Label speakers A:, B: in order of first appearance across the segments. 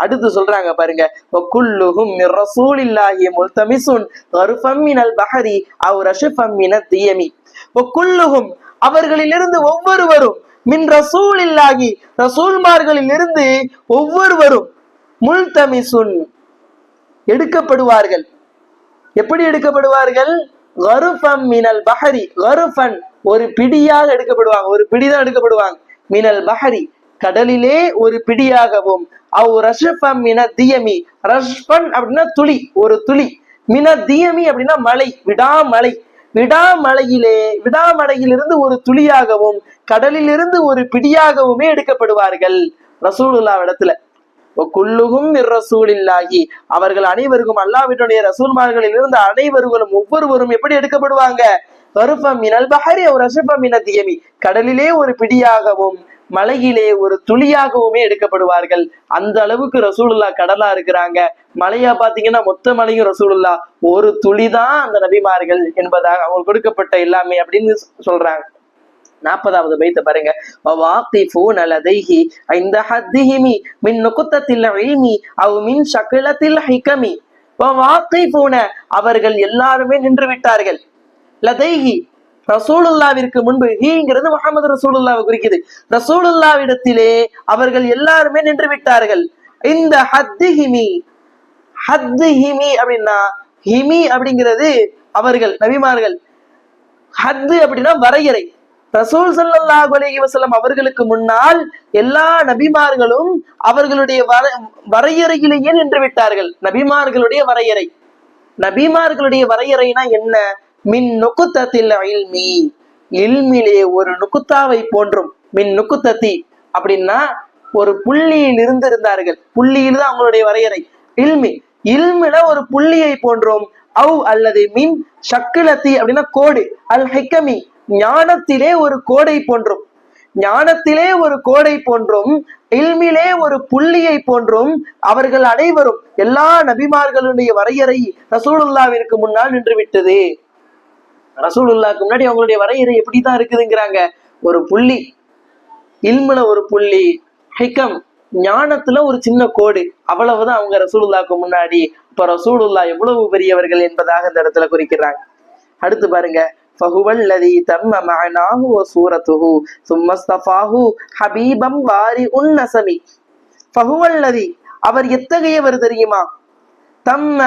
A: அடுத்து சொல்றாங்க பாருங்க, வகுல்லுஹும் மிர் ரசூலில்லாஹி முல்தமிசுன் கர்ஃபம் மினல் பஹரி அவ் ரஷஃபம் மினத் தியமி. வகுல்லுஹும் அவர்களிலிருந்து ஒவ்வொருவரும், மின் ரசூலில்லாஹி ரசூல்மார்களில் இருந்து ஒவ்வொருவரும், முல்தமிசுன் எடுக்கப்படுவார்கள். எப்படி எடுக்கப்படுவார்கள்? கர்ஃபம் மினல் பஹரி, கர்ஃபன் ஒரு பிடியாக எடுக்கப்படுவாங்க, ஒரு பிடிதான் எடுக்கப்படுவாங்க. மினல் பஹரி கடலிலே ஒரு பிடியாகவும், அவ் ரஷ்ஃபம் மினத் தியமி, ரஷ்ஃபன் அப்படின்னா துளி, ஒரு துளி, மினத் தியமி அப்படின்னா மலை, விடாமலை, விடாமலையிலிருந்து ஒரு துளியாகவும், கடலிலிருந்து ஒரு பிடியாகவுமே எடுக்கப்படுவார்கள் ரசூலுல்லாஹ் இடத்துல. குல்லுகும் ரசூலில்லாஹி அவர்கள் அனைவருக்கும், அல்லாஹ்வினுடைய ரசூல்மார்களில் இருந்து அனைவர்களும் ஒவ்வொருவரும் எப்படி எடுக்கப்படுவாங்க? கர்ஃபம் மினல் பஹரி அவ் ரஷ்ஃபம் மினத் தியமி கடலிலே ஒரு பிடியாகவும், மலையிலே ஒரு துளியாகவுமே எடுக்கப்படுவார்கள். அந்த அளவுக்கு ரசூலுல்லாஹ் கடலா இருக்கிறாங்க. மலையா பாத்தீங்கன்னா மொத்த மலையும் ரசூலுல்லாஹ், ஒரு துளிதான் அந்த நபிமார்கள் என்பதாக அவங்களுக்கு கொடுக்கப்பட்ட எல்லாமே அப்படின்னு சொல்றாங்க. 40வது பைத்த பாருங்க, வவாகிஃபூன லதைஹி ஐந்த ஹத்திஹிமி மின் நுக்தத்தில் இல்மி அவ் மின் ஷக்லத்தில் ஹிகமி. வவாகிஃபூன அவர்கள் எல்லாருமே நின்று விட்டார்கள். லதைஹி ரசூலுல்லாவிற்கு முன்பு, ஹீங்கிறது முஹம்மது ரசூலுல்லாவை குறிக்குது. ரசூலுல்லாவிடத்திலே அவர்கள் எல்லாருமே நின்று விட்டார்கள். இந்த ஹத்திஹிமி, ஹத்திஹிமி அப்படின்னா, ஹிமி அப்படிங்கிறது அவர்கள் நபிமார்கள், ஹத்து அப்படின்னா வரையறை. ரசூல் ஸல்லல்லாஹு அலைஹி வஸல்லம் அவர்களுக்கு முன்னால் எல்லா நபிமார்களும் அவர்களுடைய வரையறையிலேயே நின்று விட்டார்கள். நபிமார்களுடைய வரையறை, நபிமார்களுடைய வரையறைனா என்ன? மின் நுக்தத்தில் இல்மி, இல்மிலே ஒரு நுக்குத்தாவை போன்றும், மின் நுக்குத்தத்தி அப்படின்னா ஒரு புள்ளியில் இருந்து இருந்தார்கள், புள்ளியில் தான் அவங்களுடைய வரையறை. இல்மி, இல்மில ஒரு புள்ளியை போன்றும், அவ் அல்லது மின் ஷக்கிலத்தி அப்படின்னா கோடு, அல் ஹிகமி ஞானத்திலே ஒரு கோடை போன்றும், ஞானத்திலே ஒரு கோடை போன்றும், இல்மிலே ஒரு புள்ளியை போன்றும் அவர்கள் அனைவரும், எல்லா நபிமார்களுடைய வரையறை ரசூலுல்லாவிற்கு முன்னால் நின்று விட்டது. ரசூலுல்லாஹ்க்கு முன்னாடி அவங்களுடைய வரையறை எப்படித்தான் இருக்குதுங்கிறாங்க? ஒரு புள்ளி, இல்முல ஒரு புள்ளி, ஹிகம் ஞானத்துல ஒரு சின்ன கோடு, அவ்வளவுதான் அவங்க ரசூலுல்லாஹ்க்கு முன்னாடி. இப்ப ரசூலுல்லாஹ் எவ்வளவு பெரியவர்கள் என்பதாக இந்த இடத்துல குறிக்கிறாங்க. அடுத்து பாருங்க, ஃபஹுவல்லதி தம்ம மஅனாஹு வ சூரத்துஹு சும்ம ஸ்தஃபாஹு ஹபீபம் வாரிஉன் நஸமி. ஃபஹுவல்லதி அவர் எத்தகையவர் தெரியுமா? தம்ம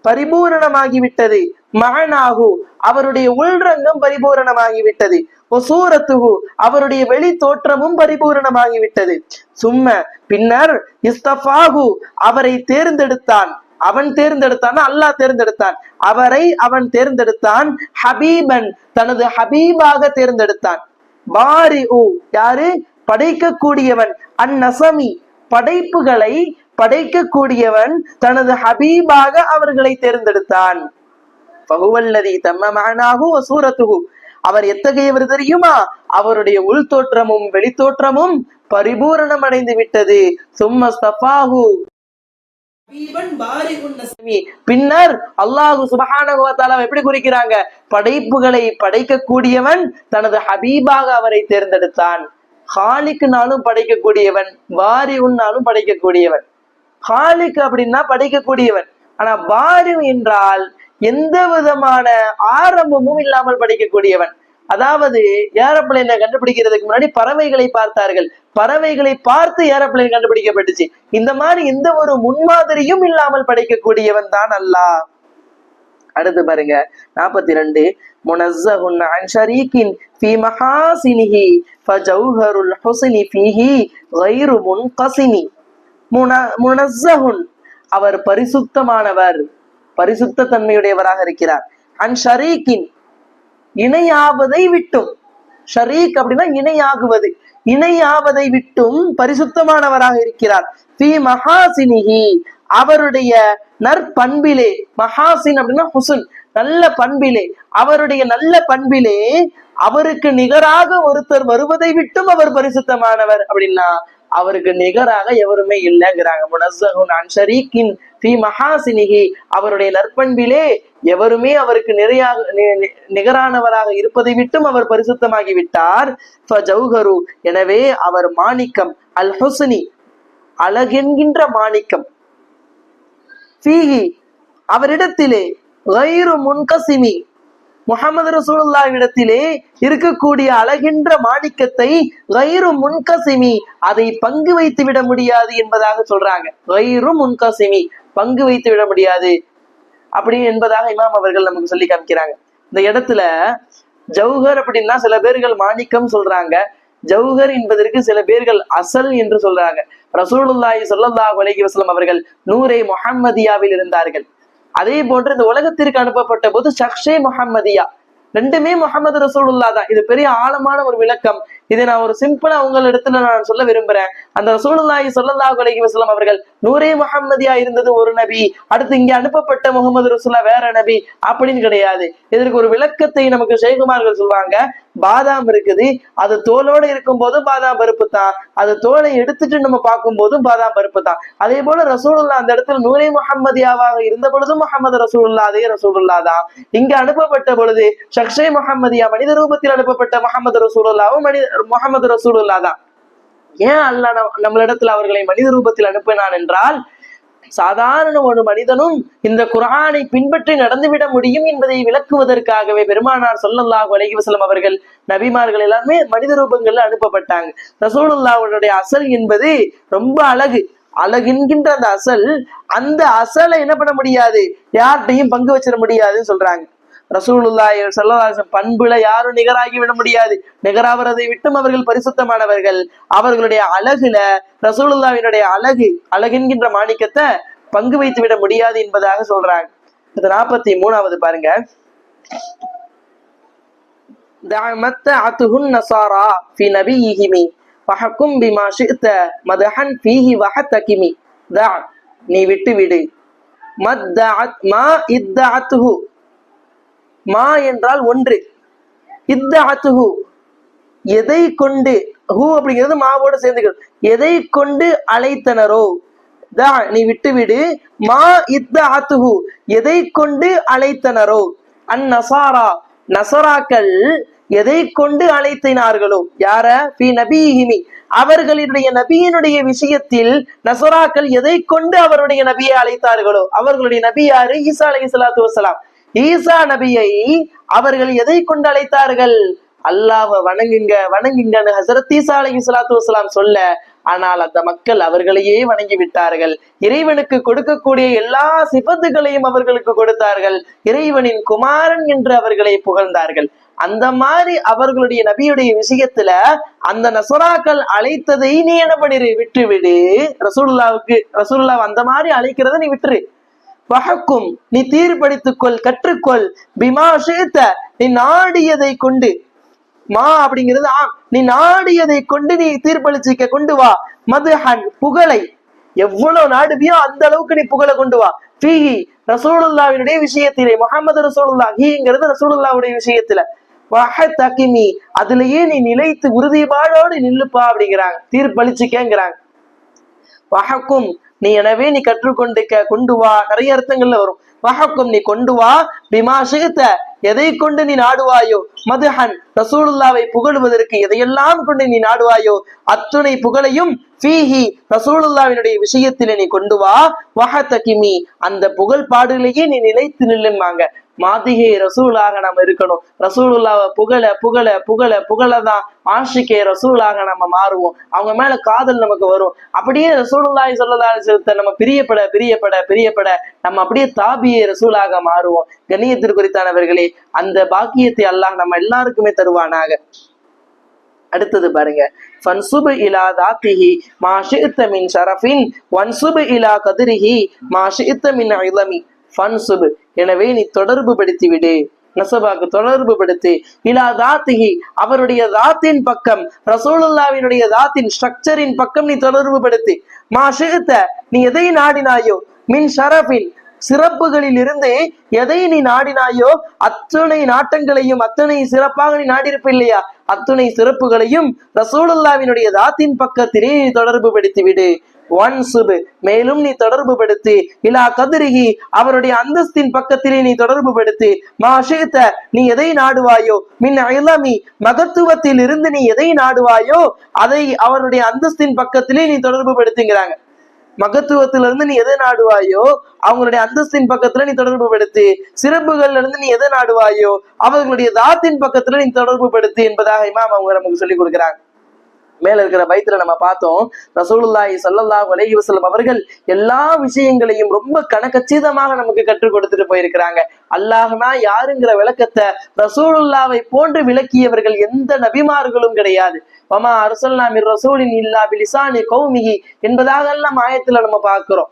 A: பரிபூரணமாகிவிட்டது, மஅனாஹு அவருடைய உள்ரங்கம் பரிபூரணமாகிவிட்டது, வ சூரத்துஹு அவருடைய வெளி தோற்றமும் பரிபூரணமாகிவிட்டது, சும்ம பின்னர் இஸ்தஃபாஹு அவரை தேர்ந்தெடுத்தான், அவன் தேர்ந்தெடுத்தான், அல்லாஹ் தேர்ந்தெடுத்தான், அவரை அவன் தேர்ந்தெடுத்தான், ஹபீபன் தனது ஹபீபாக தேர்ந்தெடுத்தான். பாரிஉ யாரு? படைக்கக்கூடியவன், அந்நஸமி படைப்புகளை படைக்கக்கூடியவன் தனது ஹபீபாக அவர்களை தேர்ந்தெடுத்தான். ஃபஹுவல்லதி தம்ம மஅனாஹு வ சூரத்துஹு அவர் எத்தகையவர் தெரியுமா? அவருடைய உள் தோற்றமும் வெளித்தோற்றமும் பரிபூரணம் அடைந்து விட்டது. சும்ம ஸ்தஃபாஹு பின்னர் அல்லாஹு சுப்ஹானஹு வ தஆலா எப்படி குறிக்கிறாங்க? படைப்புகளை படைக்கக்கூடியவன் தனது ஹபீபாக அவரை தேர்ந்தெடுத்தான். ஹாலிக்னாலும் படைக்கக்கூடியவன், பாரிஉன்னாலும் படைக்கக்கூடியவன். ஹாலிக் அப்படின்னா படைக்கக்கூடியவன், ஆனா பாரி என்றால் எந்த விதமான ஆரம்பமும் இல்லாமல் படைக்கக்கூடியவன். அதாவது ஏரோப்ளேனை கண்டுபிடிக்கிறதுக்கு முன்னாடி பறவைகளை பார்த்தார்கள், பறவைகளை பார்த்து ஏரோப்ளேன் கண்டுபிடிக்கப்பட்டுச்சு. இந்த மாதிரி எந்த ஒரு முன்மாதிரியும் இல்லாமல் படைக்கக்கூடியவன் தான் அல்லாஹ். அடுத்து பாருங்க 42, முனஸ்ஸஹுன் அன் ஷரீகின் ஃபீ மஹாசினிஹி ஃபஜௌஹருல் ஹுஸ்னி ஃபீஹி கைரு முன்கஸிமி. முனஸ்ஸஹுன் அவர் பரிசுத்தமானவர், பரிசுத்த தன்மையுடையவராக இருக்கிறார். அன் ஷரீகின் இணையாவதை விட்டும், ஷரீக் அப்படின்னா இணையாகுவது, இணையாவதை விட்டும் பரிசுத்தமானவராக இருக்கிறார். ஃபீ மஹாசினிஹி அவருடைய நற்பண்பிலே, மஹாசின் அப்படின்னா ஹுஸ்ன் நல்ல பண்பிலே, அவருடைய நல்ல பண்பிலே அவருக்கு நிகராக ஒருத்தர் வருவதை விட்டும் அவர் பரிசுத்தமானவர். அப்படின்னா அவருக்கு நிகராக எவருமே இல்லைங்கிறாங்க. முனஸ்ஸஹுன் அன் ஷரீகின் ஃபீ மஹாசினிஹி அவருடைய நற்பண்பிலே எவருமே அவருக்கு நிகரானவராக இருப்பதை விட்டும் அவர் பரிசுத்தமாகி விட்டார். ஃபஜௌஹரு எனவே அவர் மாணிக்கம், அல் ஹுஸ்னி அழகென்கின்ற மாணிக்கம், ஃபீஹி அவரிடத்திலே, கைரு முன்கசிமி முஹம்மது ரசூலுல்லாஹ்விடத்திலே இருக்கக்கூடிய அழகின்ற மாணிக்கத்தை கைரு முன்கசிமி அதை பங்கு வைத்து விட முடியாது என்பதாக சொல்றாங்க. கைரு முன்கசிமி பங்கு வைத்து விட முடியாது அப்படி என்பதாக இமாம் அவர்கள் நமக்கு சொல்லி காமிக்கிறாங்க. இந்த இடத்துல ஜௌஹர் அப்படின்னா சில பேர்கள் மாணிக்கம் சொல்றாங்க, ஜௌஹர் என்பதற்கு சில பேர்கள் அசல் என்று சொல்றாங்க. ரசூலுல்லாஹி ஸல்லல்லாஹு அலைஹி வஸல்லம் அவர்கள் நூரே முஹம்மதியாவில் இருந்தார்கள். அதே போன்று இந்த உலகத்திற்கு அனுப்பப்பட்ட போது ஷக்ஷே முஹம்மதியா, ரெண்டுமே முஹம்மது ரசூலுல்லாஹ் தான். இது பெரிய ஆழமான ஒரு விளக்கம். இதை நான் ஒரு சிம்பிளா உங்களிடத்துல நான் சொல்ல விரும்புறேன். அந்த ரசூலுல்லாஹி ஸல்லல்லாஹு அலைஹி வஸல்லம் அவர்கள் நூரே முஹம்மதியா இருந்தது ஒரு நபி, அடுத்து இங்க அனுப்பப்பட்ட முகமது ரசூலுல்லாஹ் வேற நபி அப்படின்னு கிடையாது. இதற்கு ஒரு விளக்கத்தை நமக்கு ஷேகுமார்கள் சொல்லுவாங்க. பாதாம் இருக்குது, அது தோலோடு இருக்கும் போதும் பாதாம் பருப்பு தான், அது தோலை எடுத்துட்டு நம்ம பார்க்கும் போதும் பாதாம் பருப்பு தான். அதே போல ரசூலுல்லாஹ் அந்த இடத்துல நூரே முஹம்மதியாவாக இருந்த பொழுதும் முஹம்மது ரசூலுல்லாஹ் அதே ரசூலுல்லாஹ் தான். இங்க அனுப்பப்பட்ட பொழுது ஷக்ஷே முஹம்மதியா மனித ரூபத்தில் அனுப்பப்பட்ட முஹம்மது ரசூலுல்லாஹும் முஹம்மது ரசூலுல்லாஹ் தான். ஏன் அல்லாஹ் நம்மளிடத்துல அவர்களை மனித ரூபத்தில் அனுப்பினான் என்றால், சாதாரண ஒரு மனிதனும் இந்த குர்ஆனை பின்பற்றி நடந்துவிட முடியும் என்பதை விளக்குவதற்காகவே பெருமானார் ஸல்லல்லாஹு அலைஹி வஸல்லம் அவர்கள் நபிமார்கள் எல்லாருமே மனித ரூபங்கள்ல அனுப்பப்பட்டாங்க. ரசூலுல்லாஹ்வுடைய அசல் என்பது ரொம்ப அழகு, அழகின்கின்ற அந்த அசல், அந்த அசலை என்ன பண்ண முடியாது, யார்கிட்டையும் பங்கு வச்சிட முடியாதுன்னு சொல்றாங்க. ரசூலுல்லாஹி ஸல்லல்லாஹு அலைஹி வஸல்லம் பண்புல யாரும் நிகராகி விட முடியாது, நிகராவதை விட்டும் அவர்கள் பரிசுத்தமானவர்கள். அவர்களுடைய அழகுல ரசூலுல்லாஹ்வினுடைய அழகென்கின்ற மாணிக்கத்தை பங்கு வைத்து விட முடியாது என்பதாக சொல்றாங்க. 43வது பாருங்க. தஅமத்தஅதுஹுன் நஸாரா ஃபீ நபியிஹிமி ஃபஹக்கும் பிமா ஷிஅத மதஹன் ஃபீஹி வஹதகிமி. தஅ நீ விட்டு விடு, மத்தஅத் மா இத்தஅத்துஹு மா என்றால் ஒன்று, இத்தஅத்துஹு எதை கொண்டு, ஹூ அப்படிங்கிறது மாவோடு சேர்ந்துக்கிறது, எதை கொண்டு அழைத்தனரோ, தா நீ விட்டுவிடு, மா இத்தஅத்துஹு எதை கொண்டு அழைத்தனரோ, அந்நஸாரா நஸராக்கள் எதை கொண்டு அழைத்தினார்களோ, யார, ஃபீ நபியிஹிமி அவர்களுடைய நபியினுடைய விஷயத்தில் நஸராக்கள் எதை கொண்டு அவருடைய நபியை அழைத்தார்களோ, அவர்களுடைய நபி யாரு, ஈசா அலைஹிஸ்ஸலாத்து வஸ்ஸலாம். ஈசா நபியை அவர்கள் எதை கொண்டு அழைத்தார்கள், அல்லாஹ்வை வணங்குங்க வணங்குங்கன்னு ஹஸரத் ஈசா அலைஹிஸ்ஸலாத்து வஸ்ஸலாம் சொல்ல, ஆனால் அந்த மக்கள் அவர்களையே வணங்கி விட்டார்கள். இறைவனுக்கு கொடுக்கக்கூடிய எல்லா சிபத்துகளையும் அவர்களுக்கு கொடுத்தார்கள், இறைவனின் குமாரன் என்று அவர்களை புகழ்ந்தார்கள். அந்த மாதிரி அவர்களுடைய நபியுடைய விஷயத்துல அந்த நஸராக்கள் அழைத்ததை நீ என்ன பண்ணிரு, விட்டுவிடு. ரசூலுல்லாஹ் அந்த மாதிரி அழைக்கிறத நீ விட்டுரு. வஹக்கும் நீ தீர்ப்பளித்துக்கொள், கற்றுக்கொள், பிமா ஷிஅத நீ நாடியதை கொண்டு, மா அப்படிங்கிறது நீ நாடியதை கொண்டு நீ தீர்ப்பளிச்சிக்க கொண்டு வா, மதுஹன் புகழை எவ்வளவு நாடுவியோ அந்த அளவுக்கு நீ புகழை கொண்டு வா, ஃபீஹி ரசூலுல்லாஹ்வினுடைய விஷயத்திலே, முஹம்மது ரசூலுல்லாஹ் ஹீங்கிறது ரசூலுல்லாஹ்வுடைய விஷயத்துல, வஹதகிமி அதுலயே நீ நிலைத்து உறுதிப்பாடோடு நில்லுப்பா அப்படிங்கிறாங்க, தீர்ப்பளிச்சிக்கங்கிறாங்க. வஹக்கும் நீ எனவே நீ கற்றுக்கொண்டு கொண்டு வா, நிறைய அர்த்தங்கள்ல வரும். வஹக்கும் நீ கொண்டு வா, பிமா ஷிஅத எதை கொண்டு நீ நாடுவாயோ, மதுஹன் ரசூலுல்லாவை புகழுவதற்கு எதையெல்லாம் கொண்டு நீ நாடுவாயோ அத்துணை புகழையும், ஃபீஹி ரசூலுல்லாவினுடைய விஷயத்திலே நீ கொண்டு வா, வஹதகிமி அந்த புகழ் பாடுகளையே நீ நிலைத்து நில்லுமாங்க. மாதிகே ரசூலாக நம்ம இருக்கணும், ரசூலுல்லாவை புகழ புகழ புகழ புகழதான் ஆஷிகே ரசூலாக நம்ம மாறுவோம், அவங்க மேல காதல் நமக்கு வரும். அப்படியே ரசூலுல்லாஹி ஸல்லல்லாஹு அலைஹி வஸல்லம் நம்ம பிரியப்பட பிரியப்பட பிரியப்பட நம்ம அப்படியே தாபியே ரசூலாக மாறுவோம். கண்ணியத்திற்குரித்தானவர்களே, அந்த பாக்கியத்தை அல்லாஹ் நம்ம எல்லாருக்குமே தருவானாக. அடுத்தது பாருங்க, ஃபன்சுபு இலா தாத்திஹி மா ஷிஅத மின் ஷரஃபின் வன்சுபு இலா கத்ரிஹி மா ஷிஅத மின் இலமி. ஃபன்சுபு எனவே நீ தொடர்பு படுத்தி விடு, நசபாக்கு தொடர்பு படுத்தி, இலா தாத்திஹி அவருடைய தாத்தின் பக்கம், ரசூலுல்லாஹ்வினுடைய தாத்தின் ஸ்ட்ரக்சரின் பக்கம் நீ தொடர்பு படுத்தி, மா ஷிஅத நீ எதை நாடினாயோ, மின் ஷரஃபின் சிறப்புகளில் இருந்து எதை நீ நாடினாயோ அத்துணை நாட்டங்களையும் அத்துணை சிறப்பாக நீ நாடியிருப்ப இல்லையா, அத்துணை சிறப்புகளையும் ரசூலுல்லாஹ்வினுடைய தாத்தின் பக்கத்திலே நீ தொடர்பு படுத்தி விடு. வன்சுபு மேலும் நீ தொடர்பு படுத்தி, இலா கத்ரிஹி அவருடைய அந்தஸ்தின் பக்கத்திலே நீ தொடர்பு படுத்தி, மா ஷிஅத நீ எதை நாடுவாயோ, மின் இலமி மகத்துவத்தில் இருந்து நீ எதை நாடுவாயோ அதை அவருடைய அந்தஸ்தின் பக்கத்திலே நீ தொடர்பு படுத்துங்கிறாங்க. மகத்துவத்திலிருந்து நீ எதை நாடுவாயோ அவங்களுடைய அந்தஸ்தின் பக்கத்துல நீ தொடர்பு படுத்து, சிறப்புகள்ல இருந்து நீ எதை நாடுவாயோ அவர்களுடைய தாத்தின் பக்கத்துல நீ தொடர்பு படுத்து என்பதாக இமாம் அவங்க நமக்கு சொல்லி கொடுக்குறாங்க. மேல இருக்கிற பைத்துல நம்ம பார்த்தோம், ரசூலுல்லாஹி ஸல்லல்லாஹு அலைஹி வஸல்லம் அவர்கள் எல்லா விஷயங்களையும் ரொம்ப கணக்கச்சிதமாக நமக்கு கற்றுக் கொடுத்துட்டு போயிருக்கிறாங்க. அல்லாஹ்னா யாருங்கிற விளக்கத்தை ரசூலுல்லாவை போன்று விளக்கியவர்கள் எந்த நபிமார்களும் கிடையாது. வமா அர்சல்னா மிர் ரசூலின் இல்லா பிலிசானி கௌமிஹி என்பதாக எல்லாம் ஆயத்துல நம்ம பார்க்கிறோம்.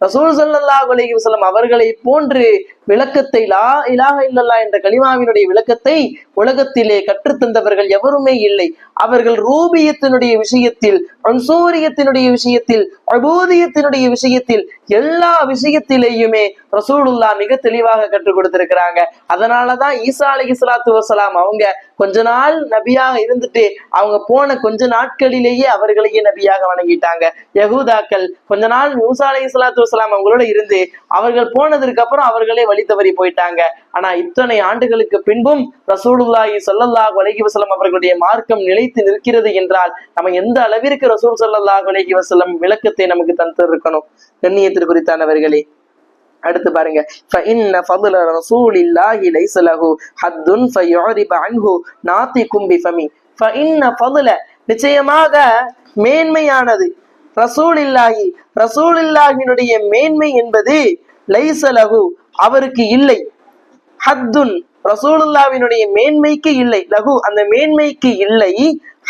A: ரசூல் ஸல்லல்லாஹு அலைஹி வஸல்லம் அவர்களை போன்று விளக்கத்தை லா இலாஹ இல்லல்லாஹ் என்ற கலிமாவினுடைய விளக்கத்தை உலகத்திலே கற்றுத்தந்தவர்கள் எவருமே இல்லை. அவர்கள் ரூபியத்தினுடைய விஷயத்தில், அன்சூரியத்தினுடைய விஷயத்தில், அபூதியத்தினுடைய விஷயத்தில், எல்லா விஷயத்திலேயுமே ரசூலுல்லாஹ் மிக தெளிவாக கற்றுக் கொடுத்திருக்கிறாங்க. அதனாலதான் ஈசா அலைஹிஸ்ஸலாத்து வஸ்ஸலாம் அவங்க கொஞ்ச நாள் நபியாக இருந்துட்டு அவங்க போன கொஞ்ச நாட்களிலேயே அவர்களையே நபியாக வணங்கிட்டாங்க. யகூதாக்கள் கொஞ்ச நாள் மூசா அலைஹிஸ்ஸலாத்து வஸ்ஸலாம் அவங்களோட இருந்து அவர்கள் போனதற்கு அப்புறம் அவர்களே வழி தவறி போயிட்டாங்க. ஆனா இத்தனை ஆண்டுகளுக்கு பின்பும் ரசூலுல்லாஹி ஸல்லல்லாஹு அலைஹி வஸல்லம் அவர்களுடைய மார்க்கம் நிலைத்து நிற்கிறது என்றால் நம்ம எந்த அளவிற்கு ரசூல் ஸல்லல்லாஹு அலைஹி வஸல்லம் விளக்கத்தை நமக்கு தந்து இருக்கணும். கண்ணியத்திற்கு குறித்தானவர்களே, அடுத்து பாருங்க, فإن فضل رسول الله ليس له حد فيعرب عنه ناطق بفمه. فإن فضل நிச்சயமாக மேன்மையானது, ரசூலில்லாஹினுடைய மேன்மை என்பது லைஸ லஹு அவருக்கு இல்லை, ஹத்துன் ரசூலுல்லாஹ்வினுடைய மேன்மைக்கு இல்லை, லஹு அந்த மேன்மைக்கு இல்லை,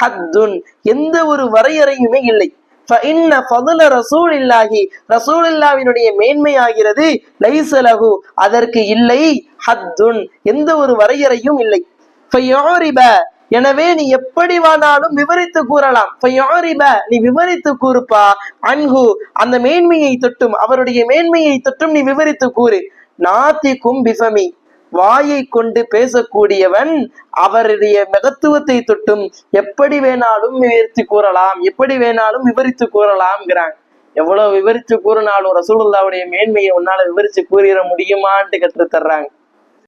A: ஹத்துன் எந்த ஒரு வரையறையுமே இல்லை. فإن فضل رسول الله ரசூலுல்லாஹ்வினுடைய மேன்மை ஆகிறது லைஸ லஹு அதற்கு இல்லை, ஹத்துன் எந்த ஒரு வரையறையும் இல்லை. ஃபயரிப எனவே நீ எப்படி வேணாலும் விவரித்து கூறலாம். நீ விவரித்து கூறுப்பா, அன்ஹு அந்த மேன்மையை தொட்டும், அவருடைய மேன்மையை தொட்டும் நீ விவரித்து கூறு. நாத்திக்கும் பிஃபமி வாயை கொண்டு பேசக்கூடியவன் அவருடைய மகத்துவத்தை தொட்டும் எப்படி வேணாலும் விவரித்து கூறலாம், எப்படி வேணாலும் விவரித்து கூறலாம்ங்கிறாங்க. எவ்வளவு விவரிச்சு கூறினாலும் ரசூலுல்லாஹ்வுடைய மேன்மையை உன்னால விவரிச்சு கூறிட முடியுமான்ட்டு கற்று தர்றாங்க.